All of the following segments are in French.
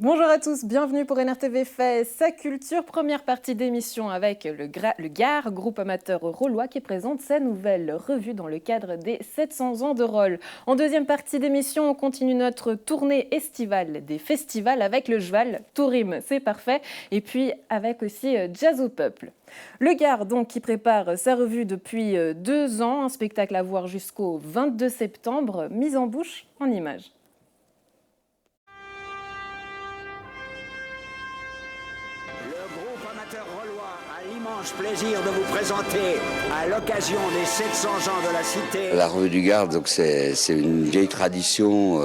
Bonjour à tous, bienvenue pour NRTV fait sa culture. Première partie d'émission avec le Gard, groupe amateur rôlois qui présente sa nouvelle revue dans le cadre des 700 ans de rôle. En deuxième partie d'émission, on continue notre tournée estivale des festivals avec le Jval, tout rime, c'est parfait, et puis avec aussi Jazz au Peuple. Le Gard donc qui prépare sa revue depuis 2 ans, un spectacle à voir jusqu'au 22 septembre, mise en bouche en images. Plaisir de vous présenter à l'occasion des 700 ans de la cité. La revue du Gard, donc c'est une vieille tradition.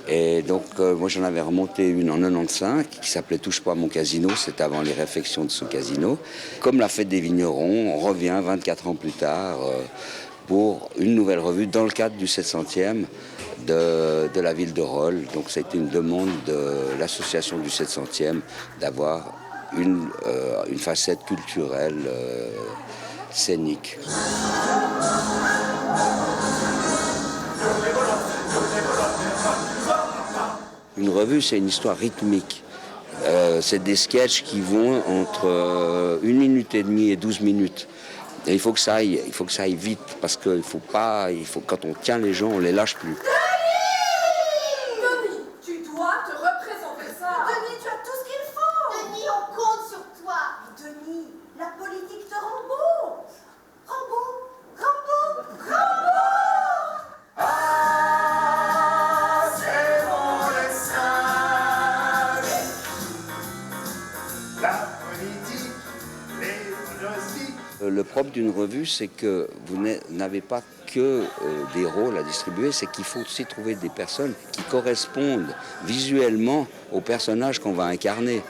Et donc moi j'en avais remonté une en 95 qui s'appelait Touche pas à mon casino, c'était avant les réfections de ce casino. Comme la fête des vignerons, on revient 24 ans plus tard pour une nouvelle revue dans le cadre du 700e de la ville de Rolle. Donc ça a été une demande de l'association du 700e d'avoir une facette culturelle scénique. Une revue, c'est une histoire rythmique. C'est des sketchs qui vont entre 1 minute et demie et 12 minutes. Et il faut que ça aille vite, parce que quand on tient les gens, on les lâche plus. Le propre d'une revue, c'est que vous n'avez pas que des rôles à distribuer, c'est qu'il faut aussi trouver des personnes qui correspondent visuellement aux personnages qu'on va incarner.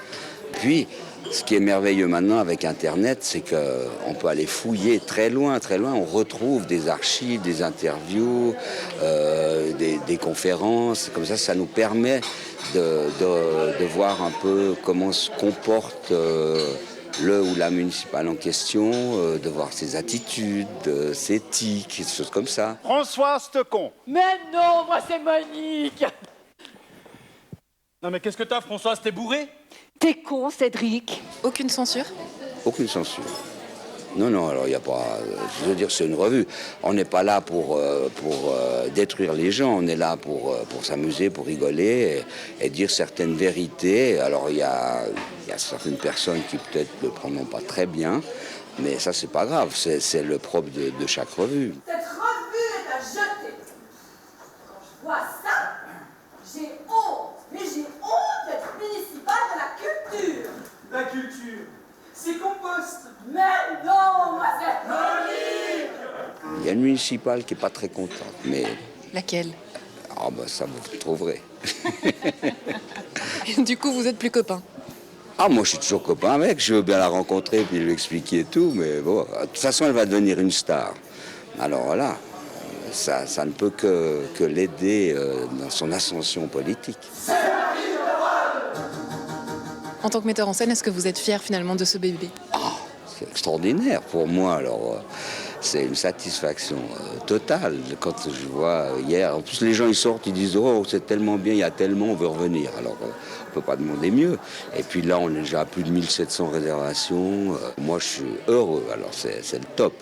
Puis, ce qui est merveilleux maintenant avec Internet, c'est qu'on peut aller fouiller très loin, on retrouve des archives, des interviews, des conférences, comme ça nous permet de voir un peu comment se comporte le ou la municipale en question, de voir ses attitudes, ses tics, des choses comme ça. François Stecon. Mais non, moi c'est Monique. Non mais qu'est-ce que t'as, François? T'es bourré? T'es con, Cédric. Aucune censure? Aucune censure. Non, alors il n'y a pas... Je veux dire, c'est une revue. On n'est pas là pour détruire les gens, on est là pour s'amuser, pour rigoler et dire certaines vérités. Alors il y a certaines personnes qui peut-être ne le prendront pas très bien, mais ça c'est pas grave, c'est le propre de chaque revue. Cette revue est à jeter. Quand je vois ça, j'ai honte. Mais j'ai honte d'être municipal de la culture. La culture, c'est compost. Mais non, moi c'est Monique. Il y a une municipale qui n'est pas très contente, mais... Laquelle? Ah ben ça vous trouverez. Du coup, vous êtes plus copains? Ah, moi, je suis toujours copain avec, je veux bien la rencontrer puis lui expliquer tout, mais bon, de toute façon, elle va devenir une star. Alors voilà, ça ne peut que l'aider dans son ascension politique. En tant que metteur en scène, est-ce que vous êtes fier finalement de ce bébé? Ah, c'est extraordinaire pour moi, alors c'est une satisfaction totale quand je vois hier. En plus, les gens ils sortent, ils disent « Oh, c'est tellement bien, il y a tellement, on veut revenir ». Alors, on ne peut pas demander mieux. Et puis là, on est déjà à plus de 1700 réservations. Moi, je suis heureux, alors c'est le top.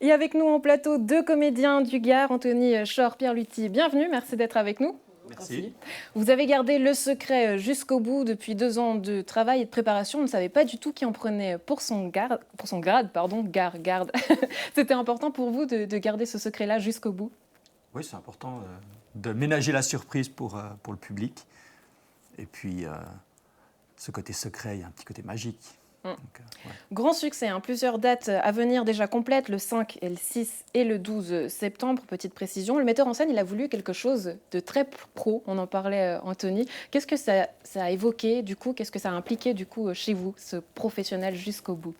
Et avec nous en plateau, 2 comédiens du Gard, Anthony Chor, Pierre Luthi. Bienvenue, merci d'être avec nous. Merci. Vous avez gardé le secret jusqu'au bout depuis 2 ans de travail et de préparation. On ne savait pas du tout qui en prenait pour son grade, garde. C'était important pour vous de garder ce secret-là jusqu'au bout? Oui, c'est important de ménager la surprise pour le public. Et puis, ce côté secret, il y a un petit côté magique. Donc, ouais. Grand succès, plusieurs dates à venir déjà complètes, le 5 et le 6 et le 12 septembre, petite précision. Le metteur en scène, il a voulu quelque chose de très pro, on en parlait Anthony. Qu'est-ce que ça a évoqué du coup, qu'est-ce que ça a impliqué du coup chez vous, ce professionnel jusqu'au bout?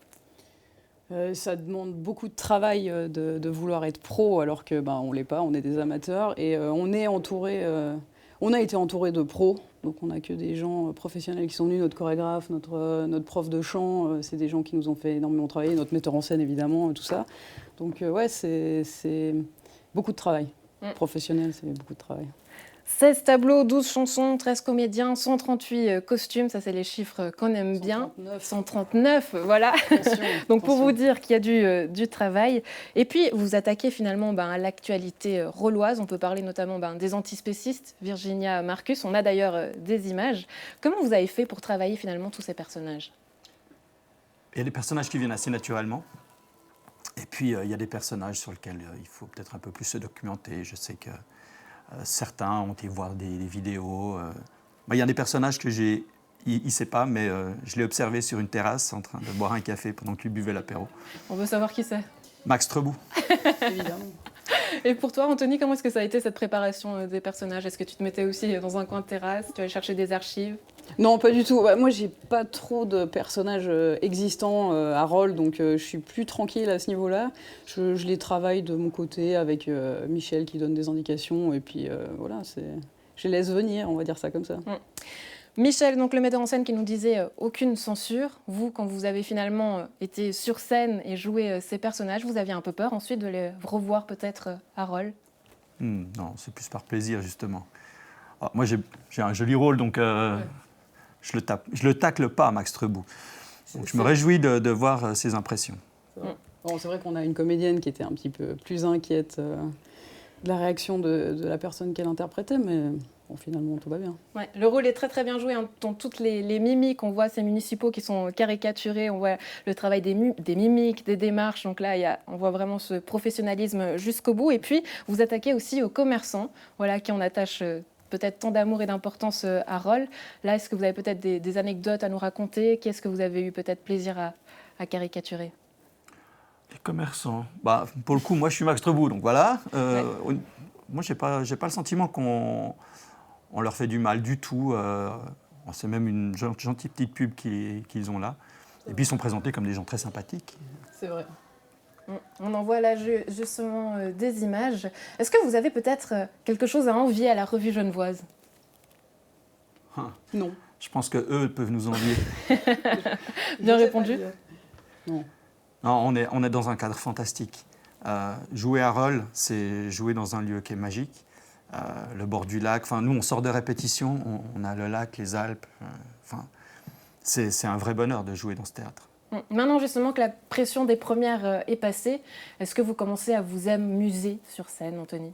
Ça demande beaucoup de travail de vouloir être pro alors que on l'est pas, on est des amateurs et on a été entouré de pros. Donc on n'a que des gens professionnels qui sont venus, notre chorégraphe, notre prof de chant, c'est des gens qui nous ont fait énormément travailler, notre metteur en scène évidemment, tout ça. Donc ouais, c'est beaucoup de travail. Professionnel, c'est beaucoup de travail. 16 tableaux, 12 chansons, 13 comédiens, 138 costumes, ça c'est les chiffres qu'on aime bien. 139, voilà. Donc pour vous dire qu'il y a du travail. Et puis vous attaquez finalement à l'actualité rolloise. On peut parler notamment des antispécistes, Virginia Marcus. On a d'ailleurs des images. Comment vous avez fait pour travailler finalement tous ces personnages? Il y a des personnages qui viennent assez naturellement. Et puis il y a des personnages sur lesquels il faut peut-être un peu plus se documenter. Je sais que certains ont été voir des vidéos. Il y a des personnages que il ne sait pas, mais je l'ai observé sur une terrasse en train de boire un café pendant qu'il buvait l'apéro. On veut savoir qui c'est. Max Trebout. Évidemment. Et pour toi, Anthony, comment est-ce que ça a été cette préparation des personnages? Est-ce que tu te mettais aussi dans un coin de terrasse? Tu allais chercher des archives? Non, pas du tout. Moi, j'ai pas trop de personnages existants à rôle, donc je suis plus tranquille à ce niveau-là. Je les travaille de mon côté avec Michel qui donne des indications, et puis voilà, je les laisse venir, on va dire ça comme ça. Michel, donc le metteur en scène qui nous disait aucune censure. Vous, quand vous avez finalement été sur scène et joué ces personnages, vous aviez un peu peur ensuite de les revoir peut-être à rôle? Non, c'est plus par plaisir justement. Alors, moi, j'ai un joli rôle, donc je le tacle pas, Max Trebout. Donc je me réjouis de voir ses impressions. Bon, c'est vrai qu'on a une comédienne qui était un petit peu plus inquiète de la réaction de la personne qu'elle interprétait, mais bon, finalement, tout va bien. Ouais, le rôle est très très bien joué, hein, dans toutes les mimiques. On voit ces municipaux qui sont caricaturés, on voit le travail des mimiques, des démarches. Donc là, on voit vraiment ce professionnalisme jusqu'au bout. Et puis, vous attaquez aussi aux commerçants, voilà, qui en attachent peut-être tant d'amour et d'importance à rôle. Là, est-ce que vous avez peut-être des anecdotes à nous raconter? Qu'est-ce que vous avez eu peut-être plaisir à caricaturer? Les commerçants. Pour le coup, moi, je suis Max Trebout, donc voilà. Moi, j'ai pas le sentiment qu'on leur fait du mal du tout. C'est même une gentille petite pub qu'ils ont là. Et puis, ils sont présentés comme des gens très sympathiques. C'est vrai. On en voit là justement des images. Est-ce que vous avez peut-être quelque chose à envier à la Revue Genevoise? Non. Je pense qu'eux peuvent nous envier. Bien répondu. Non. Non, on est dans un cadre fantastique. Jouer à rôle, c'est jouer dans un lieu qui est magique. Le bord du lac, nous, on sort de répétition, on a le lac, les Alpes. C'est un vrai bonheur de jouer dans ce théâtre. Maintenant, justement, que la pression des premières est passée, est-ce que vous commencez à vous amuser sur scène, Anthony?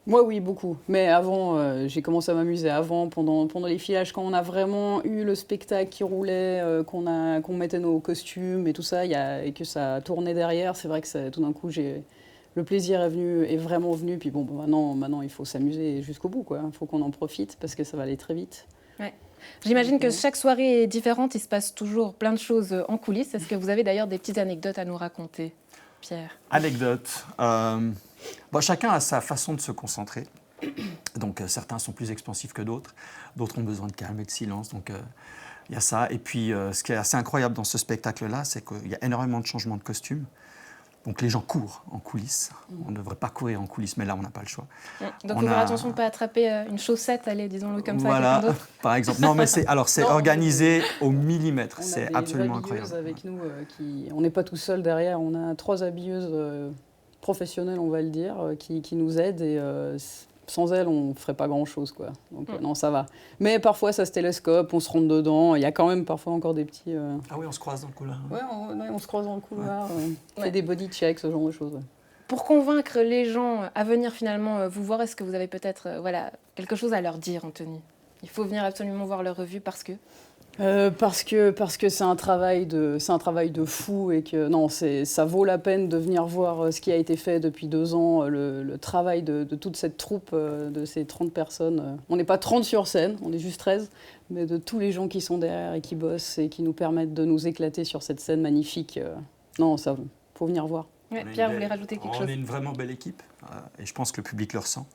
Moi, oui, beaucoup. Mais avant, j'ai commencé à m'amuser avant, pendant les filages, quand on a vraiment eu le spectacle qui roulait, qu'on mettait nos costumes et tout ça, et que ça tournait derrière. C'est vrai que tout d'un coup, le plaisir est vraiment venu. Puis bon, maintenant, il faut s'amuser jusqu'au bout, quoi. Il faut qu'on en profite parce que ça va aller très vite. Ouais. J'imagine que chaque soirée est différente, il se passe toujours plein de choses en coulisses. Est-ce que vous avez d'ailleurs des petites anecdotes à nous raconter, Pierre? Anecdote. Chacun a sa façon de se concentrer. Donc certains sont plus expansifs que d'autres. D'autres ont besoin de calme et de silence. Donc il y a ça. Et puis ce qui est assez incroyable dans ce spectacle-là, c'est qu'il y a énormément de changements de costumes. Donc les gens courent en coulisses. On ne devrait pas courir en coulisses, mais là, on n'a pas le choix. Donc il faut faire attention de ne pas attraper une chaussette, allez, disons-le comme ça. Voilà, par exemple. Non, mais c'est organisé au millimètre. On C'est a absolument des habilleuses incroyable. avec nous, on n'est pas tout seul derrière. On a 3 habilleuses professionnelles, on va le dire, qui nous aident. Et sans elles, on ne ferait pas grand-chose, quoi. Donc non, ça va. Mais parfois, ça se télescope, on se rentre dedans. Il y a quand même parfois encore des petits... Ah oui, on se croise dans le couloir. Ouais, on se croise dans le couloir. On fait des body checks, ce genre de choses. Pour convaincre les gens à venir finalement vous voir, est-ce que vous avez peut-être quelque chose à leur dire, Anthony? Il faut venir absolument voir leur revue parce que... Parce que c'est un travail de fou et que non, ça vaut la peine de venir voir ce qui a été fait depuis 2 ans, le travail de toute cette troupe, de ces 30 personnes. On n'est pas 30 sur scène, on est juste 13, mais de tous les gens qui sont derrière et qui bossent et qui nous permettent de nous éclater sur cette scène magnifique. Non, ça faut venir voir. Ouais, Pierre, vous voulez rajouter quelque chose? On est une vraiment belle équipe et je pense que le public le ressent.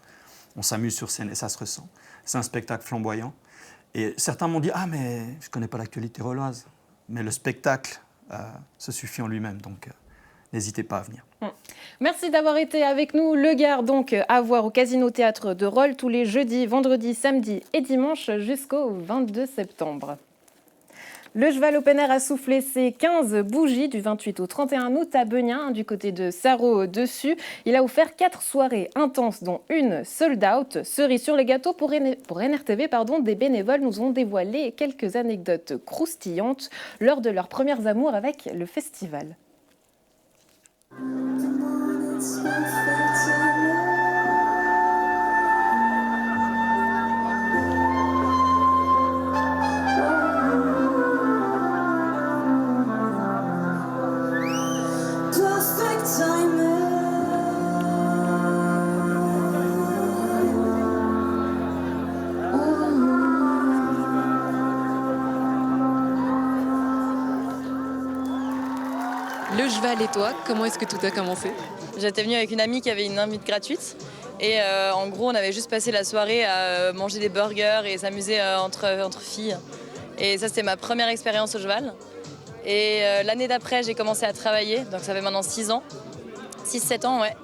On s'amuse sur scène et ça se ressent. C'est un spectacle flamboyant. Et certains m'ont dit « Ah, mais je ne connais pas l'actualité rolloise. » Mais le spectacle se suffit en lui-même, donc n'hésitez pas à venir. Merci d'avoir été avec nous. Le Gard, donc, à voir au Casino Théâtre de Rolle tous les jeudis, vendredis, samedis et dimanches jusqu'au 22 septembre. Le Cheval Open Air a soufflé ses 15 bougies du 28 au 31 août à Beugnin, du côté de Sarreau-Dessus. Il a offert 4 soirées intenses, dont une sold out. Cerise sur les gâteaux pour NRTV, des bénévoles nous ont dévoilé quelques anecdotes croustillantes lors de leurs premiers amours avec le festival. Le Cheval et toi, comment est-ce que tout a commencé? J'étais venue avec une amie qui avait une invite gratuite. Et en gros, on avait juste passé la soirée à manger des burgers et s'amuser entre filles. Et ça, c'était ma première expérience au cheval. Et l'année d'après, j'ai commencé à travailler. Donc ça fait maintenant 6 ans. 6-7 ans, ouais.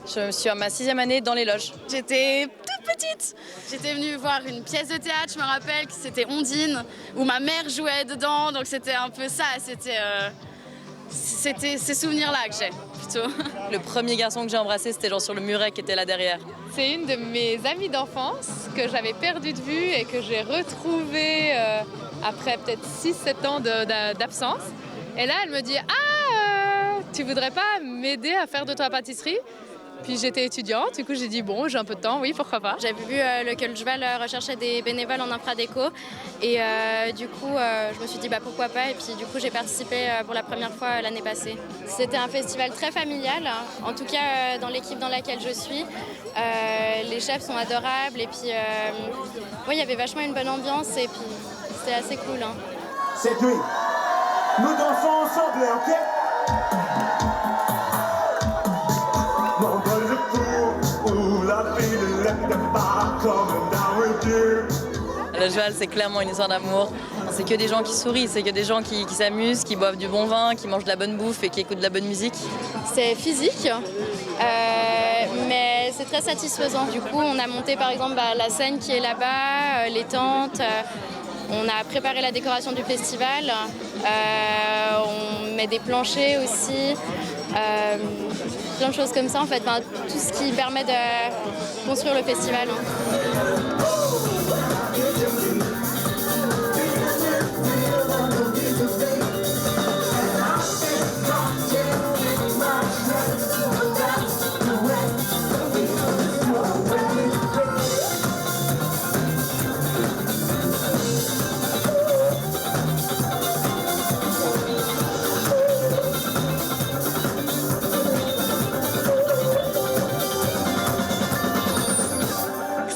Je suis à ma 6e année dans les loges. J'étais toute petite. J'étais venue voir une pièce de théâtre, je me rappelle, que c'était Ondine, où ma mère jouait dedans. Donc c'était un peu ça. C'était ces souvenirs-là que j'ai, plutôt. Le premier garçon que j'ai embrassé, c'était genre sur le muret qui était là derrière. C'est une de mes amies d'enfance que j'avais perdue de vue et que j'ai retrouvée après peut-être 6-7 ans d'absence. Et là, elle me dit « Ah, tu voudrais pas m'aider à faire de ta pâtisserie ?» Puis j'étais étudiante, du coup j'ai dit bon, j'ai un peu de temps, oui, pourquoi pas. J'avais vu que le cheval recherchait des bénévoles en infradéco et du coup je me suis dit pourquoi pas, et puis du coup j'ai participé pour la première fois l'année passée. C'était un festival très familial, en tout cas dans l'équipe dans laquelle je suis. Les chefs sont adorables et puis il y avait vachement une bonne ambiance et puis c'était assez cool. Cette nuit, nous dansons ensemble, ok? Le cheval, c'est clairement une histoire d'amour. C'est que des gens qui sourient, c'est que des gens qui s'amusent, qui boivent du bon vin, qui mangent de la bonne bouffe et qui écoutent de la bonne musique. C'est physique, mais c'est très satisfaisant. Du coup, on a monté par exemple la scène qui est là-bas, les tentes. On a préparé la décoration du festival. On met des planchers aussi. Plein de choses comme ça en fait, tout ce qui permet de construire le festival.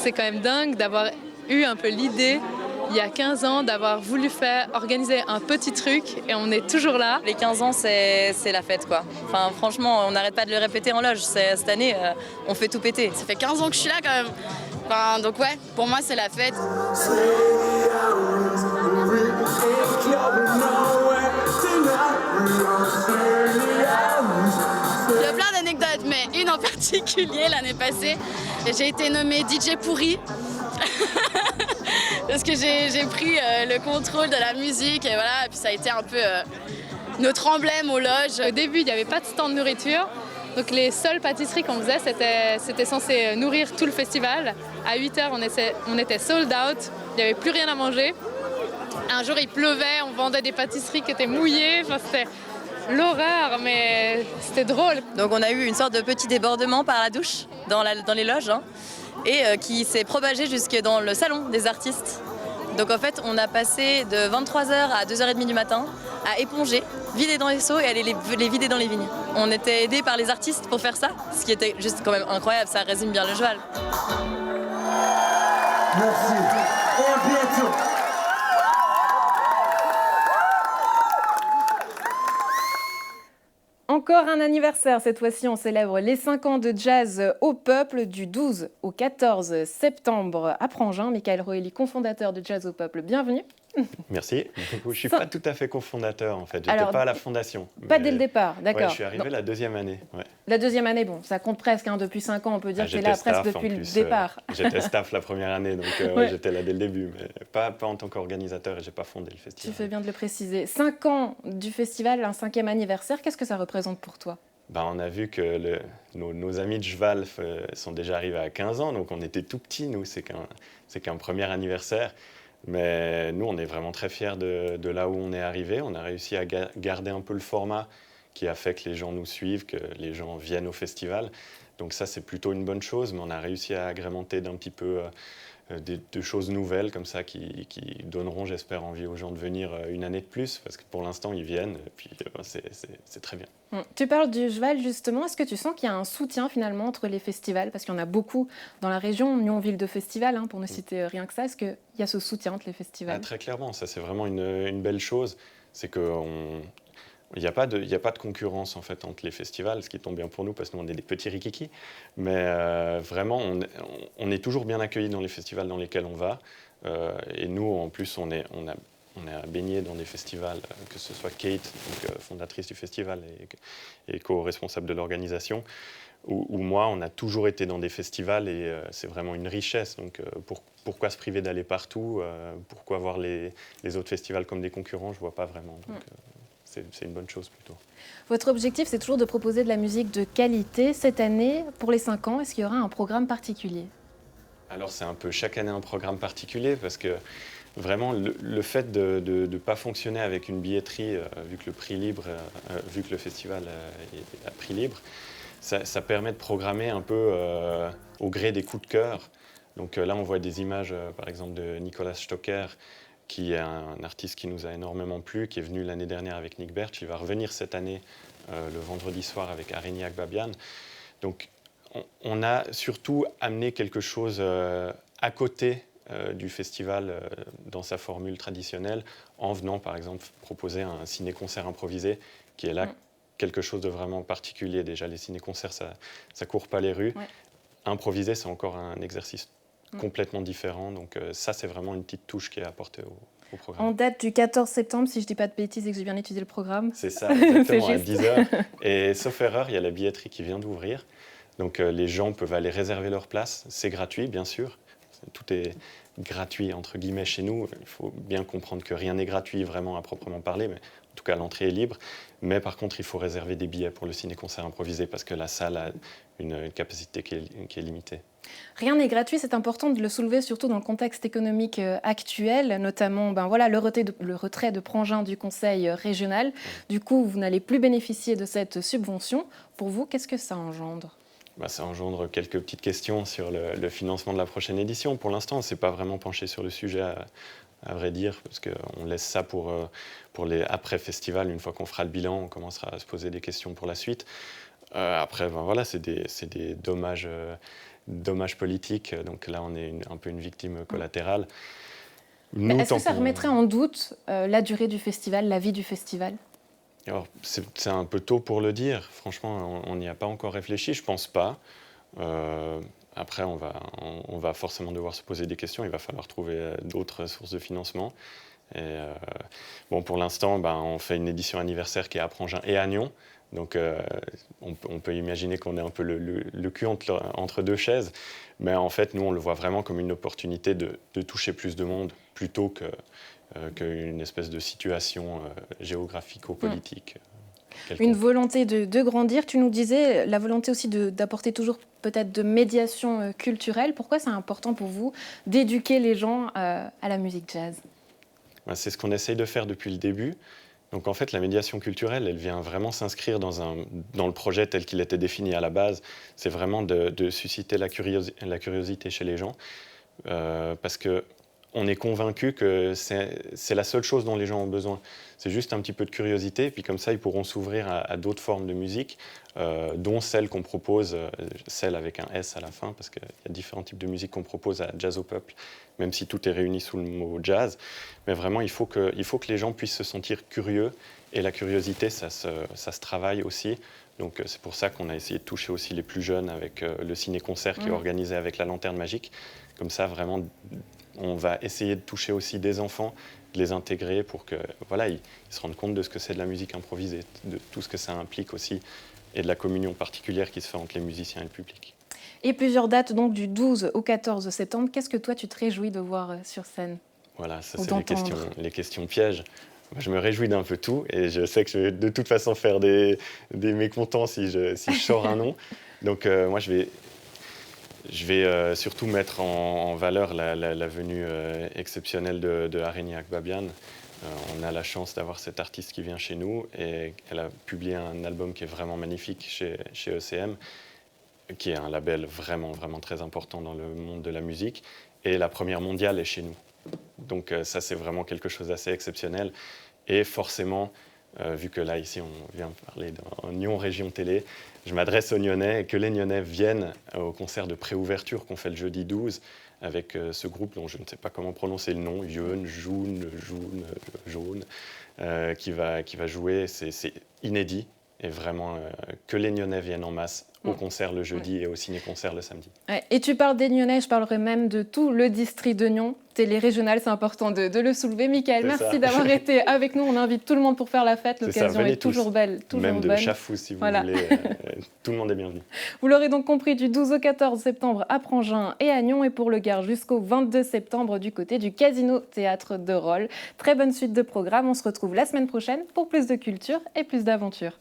C'est quand même dingue d'avoir eu un peu l'idée, il y a 15 ans, d'avoir voulu organiser un petit truc et on est toujours là. Les 15 ans, c'est la fête, quoi. Enfin, franchement, on n'arrête pas de le répéter en loge. Cette année, on fait tout péter. Ça fait 15 ans que je suis là quand même. Donc ouais, pour moi, c'est la fête. Il y a plein d'anecdotes, mais une en particulier l'année passée. J'ai été nommée DJ pourri parce que j'ai pris le contrôle de la musique et voilà. Et puis ça a été un peu notre emblème aux loges. Au début, il n'y avait pas de stand de nourriture. Donc les seules pâtisseries qu'on faisait, c'était censé nourrir tout le festival. À 8h, on était sold out. Il n'y avait plus rien à manger. Un jour, il pleuvait, on vendait des pâtisseries qui étaient mouillées. Enfin, c'était l'horreur, mais c'était drôle. Donc on a eu une sorte de petit débordement par la douche dans les loges et qui s'est propagé jusque dans le salon des artistes. Donc en fait, on a passé de 23h à 2h30 du matin à éponger, vider dans les seaux et aller les vider dans les vignes. On était aidés par les artistes pour faire ça, ce qui était juste quand même incroyable, ça résume bien le cheval. Merci, et à bientôt. Encore un anniversaire, cette fois-ci on célèbre les 5 ans de jazz au peuple du 12 au 14 septembre à Prangin. Michael Roelli, cofondateur de Jazz au peuple, bienvenue. Merci. Du coup, je ne suis pas tout à fait cofondateur, en fait. Je Alors, n'étais pas à la fondation. Pas dès le départ, d'accord. Ouais, je suis arrivé la deuxième année. Ouais. La deuxième année, bon, ça compte presque, hein, depuis 5 ans, on peut dire que tu es là presque depuis le départ. J'étais staff la première année, donc j'étais là dès le début, mais pas en tant qu'organisateur et je n'ai pas fondé le festival. Tu fais bien de le préciser. 5 ans du festival, un 5e anniversaire, qu'est-ce que ça représente pour toi? On a vu que nos amis de Jvalf sont déjà arrivés à 15 ans, donc on était tout petits, nous, c'est qu'un premier anniversaire. Mais nous, on est vraiment très fiers de là où on est arrivé. On a réussi à garder un peu le format qui a fait que les gens nous suivent, que les gens viennent au festival. Donc ça, c'est plutôt une bonne chose, mais on a réussi à agrémenter d'un petit peu de choses nouvelles comme ça qui donneront, j'espère, envie aux gens de venir une année de plus, parce que pour l'instant, ils viennent, et puis c'est très bien. Tu parles du Jval, justement. Est-ce que tu sens qu'il y a un soutien, finalement, entre les festivals? Parce qu'il y en a beaucoup dans la région, Nyon, ville de festival, hein, pour ne citer rien que ça. Est-ce qu'il y a ce soutien entre les festivals? Très clairement, ça, c'est vraiment une belle chose. C'est qu'il n'y a pas de concurrence en fait entre les festivals, ce qui tombe bien pour nous parce que nous on est des petits rikiki, mais vraiment on est toujours bien accueillis dans les festivals dans lesquels on va, et nous en plus on a baigné dans des festivals, que ce soit Kate, donc, fondatrice du festival et co-responsable de l'organisation, ou moi, on a toujours été dans des festivals et c'est vraiment une richesse. Donc pourquoi se priver d'aller partout, pourquoi voir les autres festivals comme des concurrents? Je ne vois pas vraiment. Donc, c'est une bonne chose plutôt. Votre objectif, c'est toujours de proposer de la musique de qualité. Cette année, pour les 5 ans, est-ce qu'il y aura un programme particulier? Alors c'est un peu chaque année un programme particulier parce que vraiment le fait de ne pas fonctionner avec une billetterie, vu que le prix libre, vu que le festival est à prix libre, ça permet de programmer un peu au gré des coups de cœur. Donc là on voit des images par exemple de Nicolas Stocker, qui est un artiste qui nous a énormément plu, qui est venu l'année dernière avec Nick Bertsch. Il va revenir cette année, le vendredi soir, avec Arini Akbabian. Donc, on a surtout amené quelque chose à côté du festival dans sa formule traditionnelle, en venant, par exemple, proposer un ciné-concert improvisé, qui est là quelque chose de vraiment particulier. Déjà, les ciné-concerts, ça ne court pas les rues. Ouais. Improviser, c'est encore un exercice complètement différent. Donc ça, c'est vraiment une petite touche qui est apportée au programme. En date du 14 septembre, si je ne dis pas de bêtises et que j'ai bien étudié le programme. C'est ça, exactement, à 10h. Et sauf erreur, il y a la billetterie qui vient d'ouvrir. Donc les gens peuvent aller réserver leur place. C'est gratuit, bien sûr. Tout est gratuit, entre guillemets, chez nous. Il faut bien comprendre que rien n'est gratuit, vraiment, à proprement parler. Mais en tout cas, l'entrée est libre. Mais par contre, il faut réserver des billets pour le ciné-concert improvisé parce que la salle a une capacité qui est limitée. Rien n'est gratuit, c'est important de le soulever, surtout dans le contexte économique actuel, notamment le retrait de Prangin du conseil régional. Du coup, vous n'allez plus bénéficier de cette subvention. Pour vous, qu'est-ce que ça engendre ? Ça engendre quelques petites questions sur le financement de la prochaine édition. Pour l'instant, on ne s'est pas vraiment penché sur le sujet, à vrai dire, parce qu'on laisse ça pour les après-festivals. Une fois qu'on fera le bilan, on commencera à se poser des questions pour la suite. Après, voilà, c'est des dommages politiques. Donc là, on est un peu une victime collatérale. Est-ce que ça remettrait en doute la durée du festival, la vie du festival ? Alors, c'est un peu tôt pour le dire. Franchement, on n'y a pas encore réfléchi. Je ne pense pas. Après, on va forcément devoir se poser des questions. Il va falloir trouver d'autres sources de financement. Et, pour l'instant, on fait une édition anniversaire qui est à Prangin et à Nyon. Donc, on peut imaginer qu'on est un peu le cul entre deux chaises. Mais en fait, nous, on le voit vraiment comme une opportunité de toucher plus de monde plutôt qu'une espèce de situation géographico-politique. Une volonté de grandir. Tu nous disais la volonté aussi d'apporter toujours peut-être de médiation culturelle. Pourquoi c'est important pour vous d'éduquer les gens à la musique jazz ? C'est ce qu'on essaye de faire depuis le début. Donc en fait, la médiation culturelle, elle vient vraiment s'inscrire dans le projet tel qu'il était défini à la base. C'est vraiment de susciter la curiosité chez les gens, parce qu'on est convaincu que c'est la seule chose dont les gens ont besoin. C'est juste un petit peu de curiosité, et puis comme ça, ils pourront s'ouvrir à d'autres formes de musique, dont celle qu'on propose, celle avec un S à la fin, parce qu'il y a différents types de musique qu'on propose à Jazz au Peuple, même si tout est réuni sous le mot jazz. Mais vraiment, il faut que les gens puissent se sentir curieux, et la curiosité, ça se travaille aussi. Donc c'est pour ça qu'on a essayé de toucher aussi les plus jeunes avec le ciné-concert qui est organisé avec la Lanterne Magique. Comme ça, vraiment, on va essayer de toucher aussi des enfants de les intégrer pour que voilà, ils se rendent compte de ce que c'est de la musique improvisée, de tout ce que ça implique aussi, et de la communion particulière qui se fait entre les musiciens et le public. Et plusieurs dates donc du 12 au 14 septembre. Qu'est-ce que toi tu te réjouis de voir sur scène? Voilà, ça c'est les questions pièges. Moi, je me réjouis d'un peu tout et je sais que je vais de toute façon faire des mécontents si je sors un nom. Donc moi je vais surtout mettre en valeur la venue exceptionnelle de Areni Akbabian. On a la chance d'avoir cette artiste qui vient chez nous et elle a publié un album qui est vraiment magnifique chez ECM, qui est un label vraiment, vraiment très important dans le monde de la musique. Et la première mondiale est chez nous. Donc ça, c'est vraiment quelque chose d'assez exceptionnel. Et forcément, vu que là, ici, on vient parler d'un Nyon Région Télé, je m'adresse aux Nyonnais et que les Nyonnais viennent au concert de préouverture qu'on fait le jeudi 12 avec ce groupe dont je ne sais pas comment prononcer le nom, Jaune, qui va jouer. C'est inédit. Et vraiment, que les Nyonnais viennent en masse au concert le jeudi et au ciné-concert le samedi. Ouais. Et tu parles des Nyonnais, je parlerai même de tout le district de Nyon. Télé régionale, c'est important de le soulever. Michael, merci d'avoir été avec nous. On invite tout le monde pour faire la fête. L'occasion est toujours belle. Toujours même de bonne. Chafou, si vous voulez. Tout le monde est bienvenu. Vous l'aurez donc compris, du 12 au 14 septembre à Prangin et à Nyon, et pour le Gard jusqu'au 22 septembre du côté du Casino Théâtre de Rolle. Très bonne suite de programme. On se retrouve la semaine prochaine pour plus de culture et plus d'aventures.